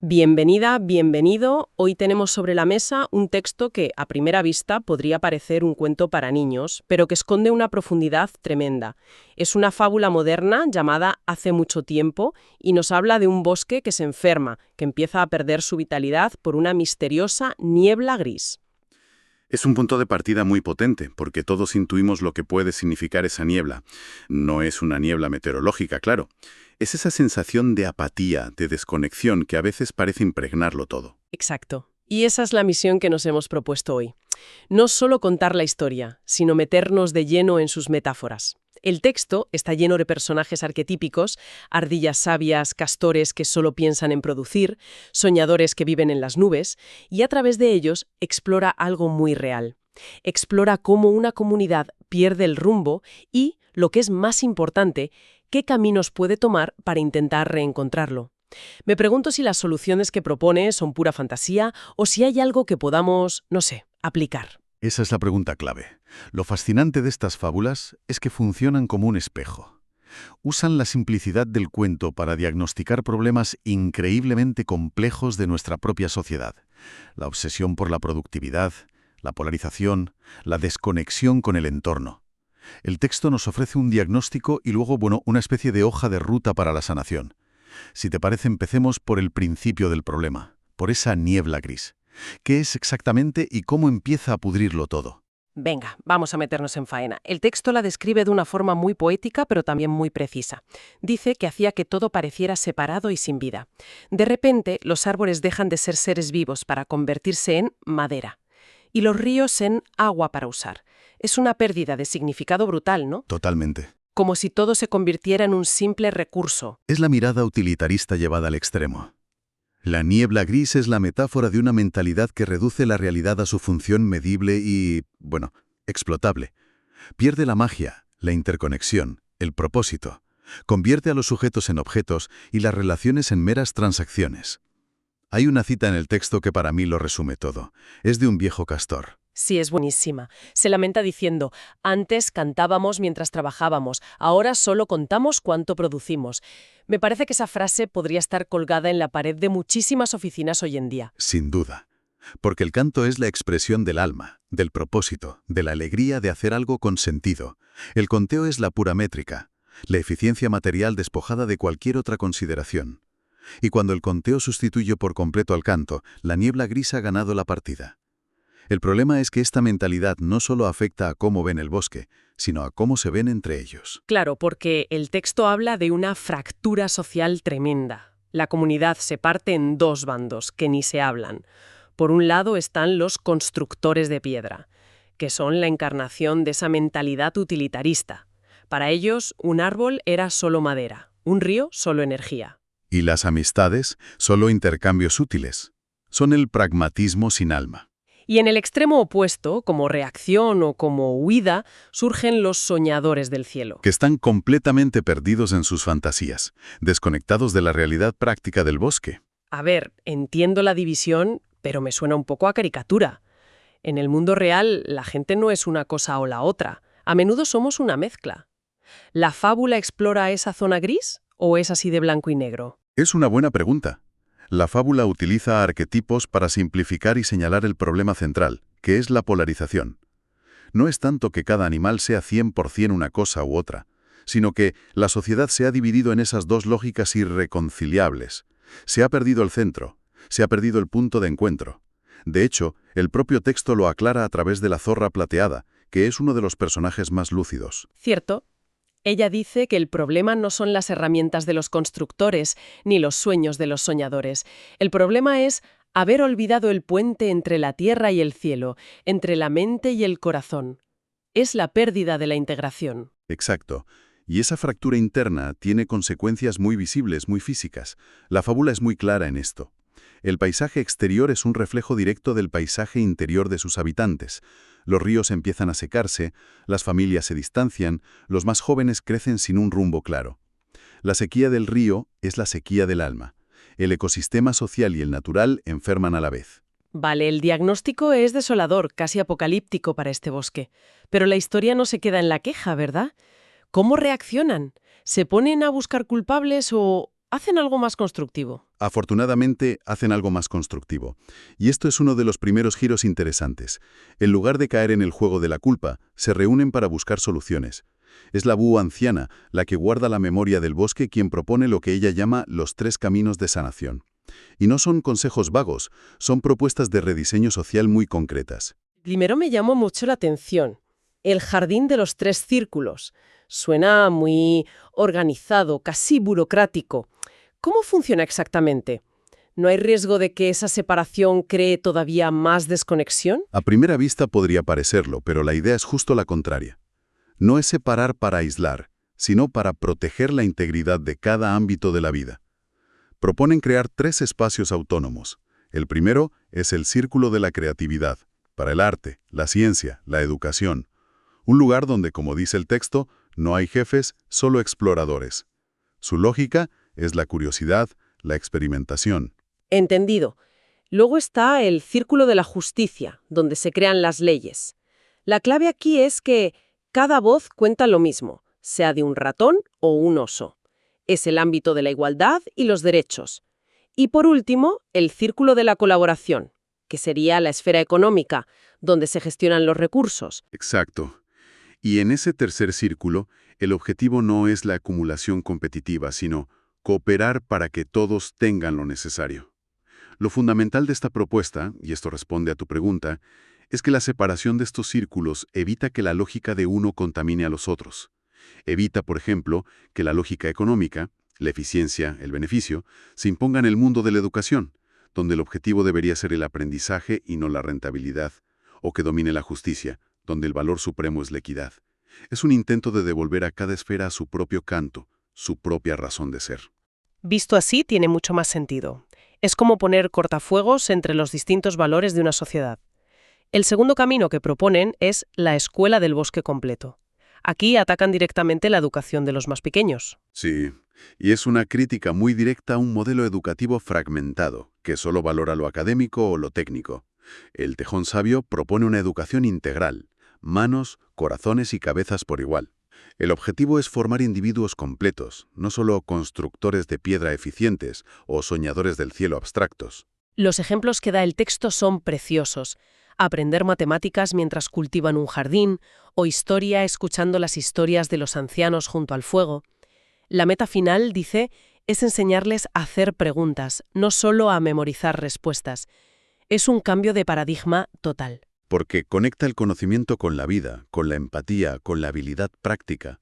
Bienvenida, bienvenido. Hoy tenemos sobre la mesa un texto que, a primera vista, podría parecer un cuento para niños, pero que esconde una profundidad tremenda. Es una fábula moderna llamada Hace mucho tiempo y nos habla de un bosque que se enferma, que empieza a perder su vitalidad por una misteriosa niebla gris. Es un punto de partida muy potente, porque todos intuimos lo que puede significar esa niebla. No es una niebla meteorológica, claro. Es esa sensación de apatía, de desconexión, que a veces parece impregnarlo todo. Exacto. Y esa es la misión que nos hemos propuesto hoy. No solo contar la historia, sino meternos de lleno en sus metáforas. El texto está lleno de personajes arquetípicos, ardillas sabias, castores que solo piensan en producir, soñadores que viven en las nubes, y a través de ellos explora algo muy real. Explora cómo una comunidad pierde el rumbo y, lo que es más importante, qué caminos puede tomar para intentar reencontrarlo. Me pregunto si las soluciones que propone son pura fantasía o si hay algo que podamos, no sé, aplicar. Esa es la pregunta clave. Lo fascinante de estas fábulas es que funcionan como un espejo. Usan la simplicidad del cuento para diagnosticar problemas increíblemente complejos de nuestra propia sociedad. La obsesión por la productividad, la polarización, la desconexión con el entorno. El texto nos ofrece un diagnóstico y luego, una especie de hoja de ruta para la sanación. Si te parece, empecemos por el principio del problema, por esa niebla gris. ¿Qué es exactamente y cómo empieza a pudrirlo todo? Venga, vamos a meternos en faena. El texto la describe de una forma muy poética, pero también muy precisa. Dice que hacía que todo pareciera separado y sin vida. De repente, los árboles dejan de ser seres vivos para convertirse en madera. Y los ríos en agua para usar. Es una pérdida de significado brutal, ¿no? Totalmente. Como si todo se convirtiera en un simple recurso. Es la mirada utilitarista llevada al extremo. La niebla gris es la metáfora de una mentalidad que reduce la realidad a su función medible y, explotable. Pierde la magia, la interconexión, el propósito. Convierte a los sujetos en objetos y las relaciones en meras transacciones. Hay una cita en el texto que para mí lo resume todo. Es de un viejo castor. Sí, es buenísima. Se lamenta diciendo, antes cantábamos mientras trabajábamos, ahora solo contamos cuánto producimos. Me parece que esa frase podría estar colgada en la pared de muchísimas oficinas hoy en día. Sin duda. Porque el canto es la expresión del alma, del propósito, de la alegría de hacer algo con sentido. El conteo es la pura métrica, la eficiencia material despojada de cualquier otra consideración. Y cuando el conteo sustituye por completo al canto, la niebla gris ha ganado la partida. El problema es que esta mentalidad no solo afecta a cómo ven el bosque, sino a cómo se ven entre ellos. Claro, porque el texto habla de una fractura social tremenda. La comunidad se parte en dos bandos que ni se hablan. Por un lado están los constructores de piedra, que son la encarnación de esa mentalidad utilitarista. Para ellos, un árbol era solo madera, un río solo energía. Y las amistades, solo intercambios útiles. Son el pragmatismo sin alma. Y en el extremo opuesto, como reacción o como huida, surgen los soñadores del cielo. Que están completamente perdidos en sus fantasías, desconectados de la realidad práctica del bosque. A ver, entiendo la división, pero me suena un poco a caricatura. En el mundo real, la gente no es una cosa o la otra. A menudo somos una mezcla. ¿La fábula explora esa zona gris o es así de blanco y negro? Es una buena pregunta. La fábula utiliza arquetipos para simplificar y señalar el problema central, que es la polarización. No es tanto que cada animal sea 100% una cosa u otra, sino que la sociedad se ha dividido en esas dos lógicas irreconciliables. Se ha perdido el centro, se ha perdido el punto de encuentro. De hecho, el propio texto lo aclara a través de la zorra plateada, que es uno de los personajes más lúcidos. Cierto. Ella dice que el problema no son las herramientas de los constructores ni los sueños de los soñadores. El problema es haber olvidado el puente entre la tierra y el cielo, entre la mente y el corazón. Es la pérdida de la integración. Exacto. Y esa fractura interna tiene consecuencias muy visibles, muy físicas. La fábula es muy clara en esto. El paisaje exterior es un reflejo directo del paisaje interior de sus habitantes. Los ríos empiezan a secarse, las familias se distancian, los más jóvenes crecen sin un rumbo claro. La sequía del río es la sequía del alma. El ecosistema social y el natural enferman a la vez. Vale, el diagnóstico es desolador, casi apocalíptico para este bosque. Pero la historia no se queda en la queja, ¿verdad? ¿Cómo reaccionan? ¿Se ponen a buscar culpables o hacen algo más constructivo? Afortunadamente, hacen algo más constructivo. Y esto es uno de los primeros giros interesantes. En lugar de caer en el juego de la culpa, se reúnen para buscar soluciones. Es la búho anciana, la que guarda la memoria del bosque, quien propone lo que ella llama los 3 caminos de sanación. Y no son consejos vagos, son propuestas de rediseño social muy concretas. Primero me llamó mucho la atención. El jardín de los 3 círculos. Suena muy organizado, casi burocrático. ¿Cómo funciona exactamente? ¿No hay riesgo de que esa separación cree todavía más desconexión? A primera vista podría parecerlo, pero la idea es justo la contraria. No es separar para aislar, sino para proteger la integridad de cada ámbito de la vida. Proponen crear 3 espacios autónomos. El primero es el círculo de la creatividad, para el arte, la ciencia, la educación. Un lugar donde, como dice el texto, no hay jefes, solo exploradores. Su lógica es la curiosidad, la experimentación. Entendido. Luego está el círculo de la justicia, donde se crean las leyes. La clave aquí es que cada voz cuenta lo mismo, sea de un ratón o un oso. Es el ámbito de la igualdad y los derechos. Y por último, el círculo de la colaboración, que sería la esfera económica, donde se gestionan los recursos. Exacto. Y en ese tercer círculo, el objetivo no es la acumulación competitiva, sino cooperar para que todos tengan lo necesario. Lo fundamental de esta propuesta, y esto responde a tu pregunta, es que la separación de estos círculos evita que la lógica de uno contamine a los otros. Evita, por ejemplo, que la lógica económica, la eficiencia, el beneficio, se imponga en el mundo de la educación, donde el objetivo debería ser el aprendizaje y no la rentabilidad, o que domine la justicia, donde el valor supremo es la equidad. Es un intento de devolver a cada esfera a su propio canto, su propia razón de ser. Visto así, tiene mucho más sentido. Es como poner cortafuegos entre los distintos valores de una sociedad. El segundo camino que proponen es la escuela del bosque completo. Aquí atacan directamente la educación de los más pequeños. Sí, y es una crítica muy directa a un modelo educativo fragmentado, que solo valora lo académico o lo técnico. El Tejón Sabio propone una educación integral, manos, corazones y cabezas por igual. El objetivo es formar individuos completos, no solo constructores de piedra eficientes o soñadores del cielo abstractos. Los ejemplos que da el texto son preciosos. Aprender matemáticas mientras cultivan un jardín, o historia escuchando las historias de los ancianos junto al fuego. La meta final, dice, es enseñarles a hacer preguntas, no solo a memorizar respuestas. Es un cambio de paradigma total. Porque conecta el conocimiento con la vida, con la empatía, con la habilidad práctica.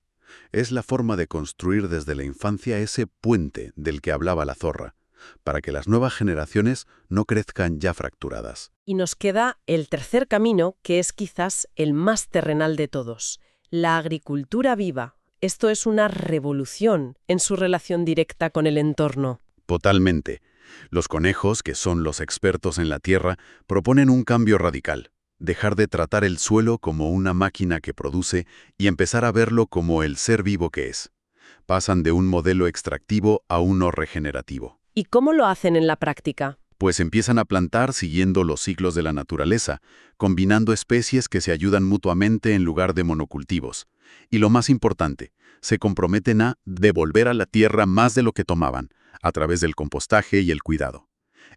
Es la forma de construir desde la infancia ese puente del que hablaba la zorra, para que las nuevas generaciones no crezcan ya fracturadas. Y nos queda el tercer camino, que es quizás el más terrenal de todos, la agricultura viva. Esto es una revolución en su relación directa con el entorno. Totalmente. Los conejos, que son los expertos en la tierra, proponen un cambio radical. Dejar de tratar el suelo como una máquina que produce y empezar a verlo como el ser vivo que es. Pasan de un modelo extractivo a uno regenerativo. ¿Y cómo lo hacen en la práctica? Pues empiezan a plantar siguiendo los ciclos de la naturaleza, combinando especies que se ayudan mutuamente en lugar de monocultivos. Y lo más importante, se comprometen a devolver a la tierra más de lo que tomaban, a través del compostaje y el cuidado.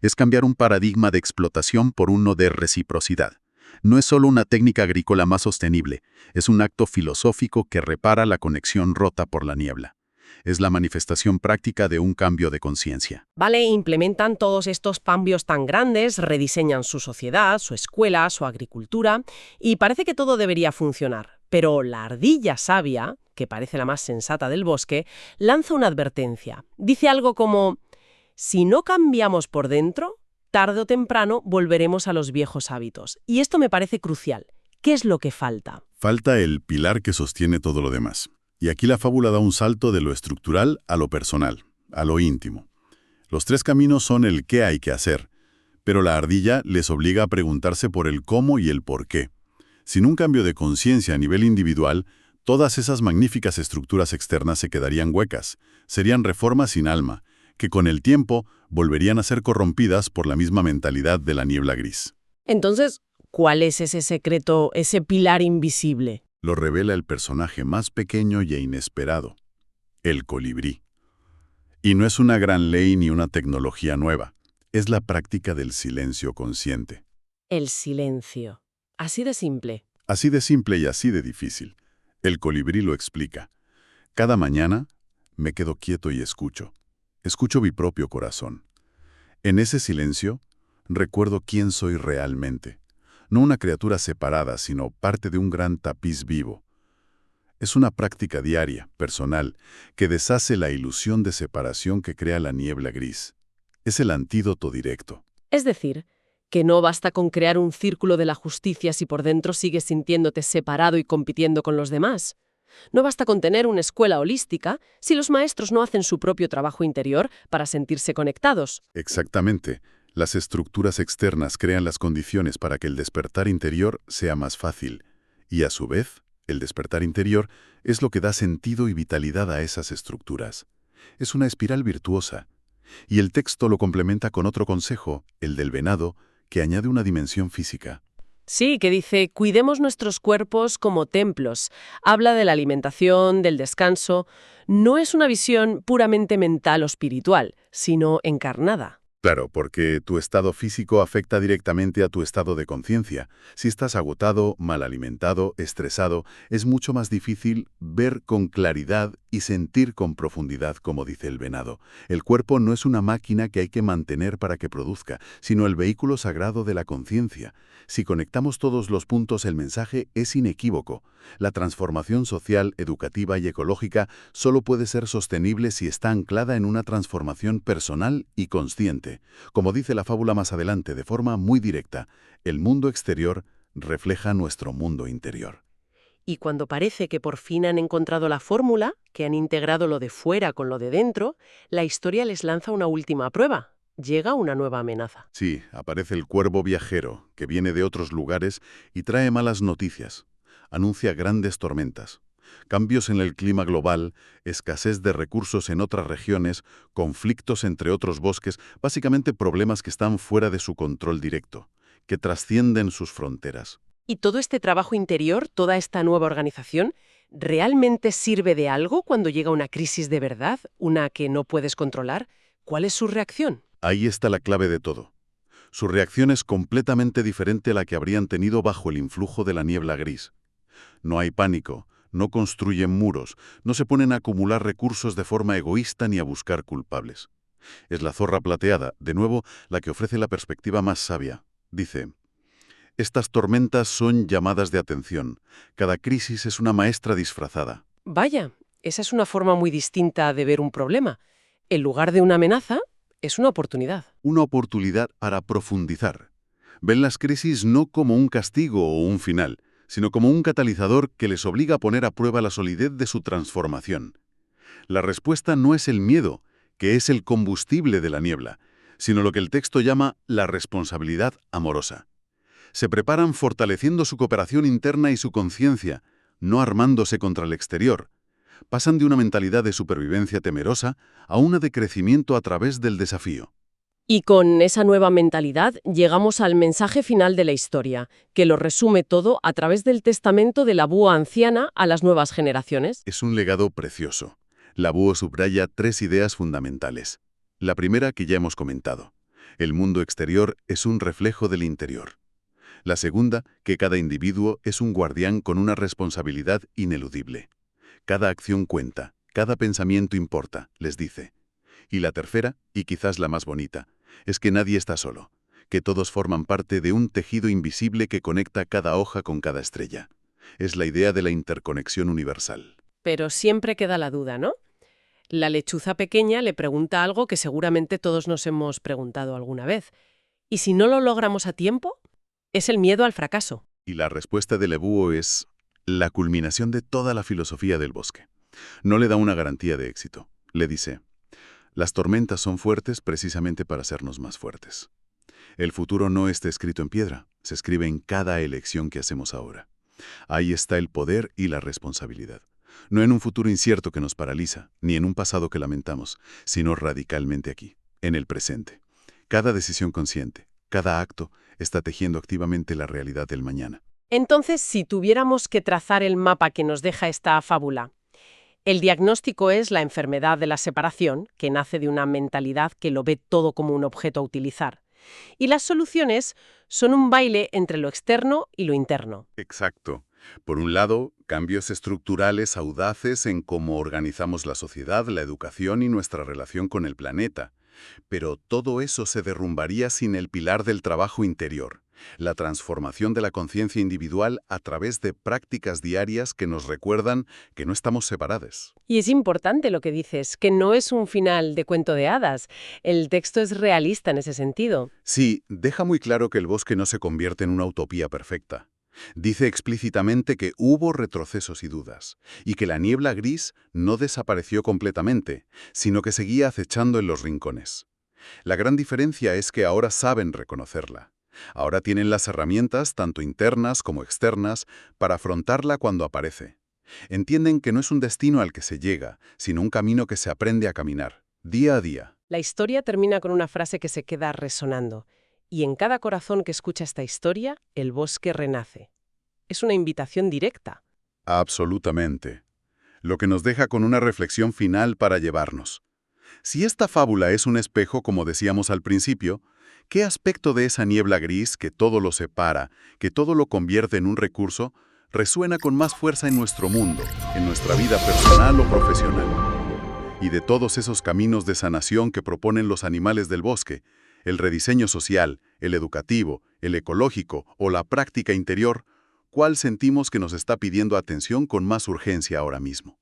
Es cambiar un paradigma de explotación por uno de reciprocidad. No es solo una técnica agrícola más sostenible, es un acto filosófico que repara la conexión rota por la niebla. Es la manifestación práctica de un cambio de conciencia. Vale, implementan todos estos cambios tan grandes, rediseñan su sociedad, su escuela, su agricultura, y parece que todo debería funcionar. Pero la ardilla sabia, que parece la más sensata del bosque, lanza una advertencia. Dice algo como: si no cambiamos por dentro, tarde o temprano volveremos a los viejos hábitos. Y esto me parece crucial. ¿Qué es lo que falta? Falta el pilar que sostiene todo lo demás. Y aquí la fábula da un salto de lo estructural a lo personal, a lo íntimo. Los 3 caminos son el qué hay que hacer, pero la ardilla les obliga a preguntarse por el cómo y el por qué. Sin un cambio de conciencia a nivel individual, todas esas magníficas estructuras externas se quedarían huecas, serían reformas sin alma, que con el tiempo volverían a ser corrompidas por la misma mentalidad de la niebla gris. Entonces, ¿cuál es ese secreto, ese pilar invisible? Lo revela el personaje más pequeño e inesperado, el colibrí. Y no es una gran ley ni una tecnología nueva. Es la práctica del silencio consciente. El silencio. Así de simple. Así de simple y así de difícil. El colibrí lo explica. Cada mañana me quedo quieto y escucho. Escucho mi propio corazón. En ese silencio, recuerdo quién soy realmente. No una criatura separada, sino parte de un gran tapiz vivo. Es una práctica diaria, personal, que deshace la ilusión de separación que crea la niebla gris. Es el antídoto directo. Es decir, que no basta con crear un círculo de la justicia si por dentro sigues sintiéndote separado y compitiendo con los demás. No basta con tener una escuela holística si los maestros no hacen su propio trabajo interior para sentirse conectados. Exactamente. Las estructuras externas crean las condiciones para que el despertar interior sea más fácil. Y a su vez, el despertar interior es lo que da sentido y vitalidad a esas estructuras. Es una espiral virtuosa. Y el texto lo complementa con otro consejo, el del venado, que añade una dimensión física. Sí, que dice, cuidemos nuestros cuerpos como templos. Habla de la alimentación, del descanso. No es una visión puramente mental o espiritual, sino encarnada. Claro, porque tu estado físico afecta directamente a tu estado de conciencia. Si estás agotado, mal alimentado, estresado, es mucho más difícil ver con claridad y sentir con profundidad, como dice el venado. El cuerpo no es una máquina que hay que mantener para que produzca, sino el vehículo sagrado de la conciencia. Si conectamos todos los puntos, el mensaje es inequívoco. La transformación social, educativa y ecológica solo puede ser sostenible si está anclada en una transformación personal y consciente. Como dice la fábula más adelante, de forma muy directa, el mundo exterior refleja nuestro mundo interior. Y cuando parece que por fin han encontrado la fórmula, que han integrado lo de fuera con lo de dentro, la historia les lanza una última prueba. Llega una nueva amenaza. Sí, aparece el cuervo viajero, que viene de otros lugares y trae malas noticias. Anuncia grandes tormentas. Cambios en el clima global, escasez de recursos en otras regiones, conflictos entre otros bosques, básicamente problemas que están fuera de su control directo, que trascienden sus fronteras. ¿Y todo este trabajo interior, toda esta nueva organización, realmente sirve de algo cuando llega una crisis de verdad, una que no puedes controlar? ¿Cuál es su reacción? Ahí está la clave de todo. Su reacción es completamente diferente a la que habrían tenido bajo el influjo de la niebla gris. No hay pánico, no construyen muros, no se ponen a acumular recursos de forma egoísta ni a buscar culpables. Es la zorra plateada, de nuevo, la que ofrece la perspectiva más sabia. Dice, estas tormentas son llamadas de atención. Cada crisis es una maestra disfrazada. Vaya, esa es una forma muy distinta de ver un problema. En lugar de una amenaza, es una oportunidad. Una oportunidad para profundizar. Ven las crisis no como un castigo o un final, sino como un catalizador que les obliga a poner a prueba la solidez de su transformación. La respuesta no es el miedo, que es el combustible de la niebla, sino lo que el texto llama la responsabilidad amorosa. Se preparan fortaleciendo su cooperación interna y su conciencia, no armándose contra el exterior. Pasan de una mentalidad de supervivencia temerosa a una de crecimiento a través del desafío. Y con esa nueva mentalidad llegamos al mensaje final de la historia, que lo resume todo a través del testamento de la búho anciana a las nuevas generaciones. Es un legado precioso. La búho subraya 3 ideas fundamentales. La primera que ya hemos comentado. El mundo exterior es un reflejo del interior. La segunda, que cada individuo es un guardián con una responsabilidad ineludible. Cada acción cuenta, cada pensamiento importa, les dice. Y la tercera, y quizás la más bonita, es que nadie está solo, que todos forman parte de un tejido invisible que conecta cada hoja con cada estrella. Es la idea de la interconexión universal. Pero siempre queda la duda, ¿no? La lechuza pequeña le pregunta algo que seguramente todos nos hemos preguntado alguna vez. ¿Y si no lo logramos a tiempo? Es el miedo al fracaso. Y la respuesta del búho es la culminación de toda la filosofía del bosque. No le da una garantía de éxito. Le dice, las tormentas son fuertes precisamente para hacernos más fuertes. El futuro no está escrito en piedra, se escribe en cada elección que hacemos ahora. Ahí está el poder y la responsabilidad. No en un futuro incierto que nos paraliza, ni en un pasado que lamentamos, sino radicalmente aquí, en el presente. Cada decisión consciente, cada acto, está tejiendo activamente la realidad del mañana. Entonces, si tuviéramos que trazar el mapa que nos deja esta fábula, El diagnóstico es la enfermedad de la separación, que nace de una mentalidad que lo ve todo como un objeto a utilizar. Y las soluciones son un baile entre lo externo y lo interno. Exacto. Por un lado, cambios estructurales audaces en cómo organizamos la sociedad, la educación y nuestra relación con el planeta. Pero todo eso se derrumbaría sin el pilar del trabajo interior, la transformación de la conciencia individual a través de prácticas diarias que nos recuerdan que no estamos separados. Y es importante lo que dices, que no es un final de cuento de hadas. El texto es realista en ese sentido. Sí, deja muy claro que el bosque no se convierte en una utopía perfecta. Dice explícitamente que hubo retrocesos y dudas, y que la niebla gris no desapareció completamente, sino que seguía acechando en los rincones. La gran diferencia es que ahora saben reconocerla. Ahora tienen las herramientas, tanto internas como externas, para afrontarla cuando aparece. Entienden que no es un destino al que se llega, sino un camino que se aprende a caminar, día a día. La historia termina con una frase que se queda resonando. Y en cada corazón que escucha esta historia, el bosque renace. Es una invitación directa. Absolutamente. Lo que nos deja con una reflexión final para llevarnos. Si esta fábula es un espejo, como decíamos al principio, ¿qué aspecto de esa niebla gris que todo lo separa, que todo lo convierte en un recurso, resuena con más fuerza en nuestro mundo, en nuestra vida personal o profesional? Y de todos esos caminos de sanación que proponen los animales del bosque, el rediseño social, el educativo, el ecológico o la práctica interior, ¿cuál sentimos que nos está pidiendo atención con más urgencia ahora mismo?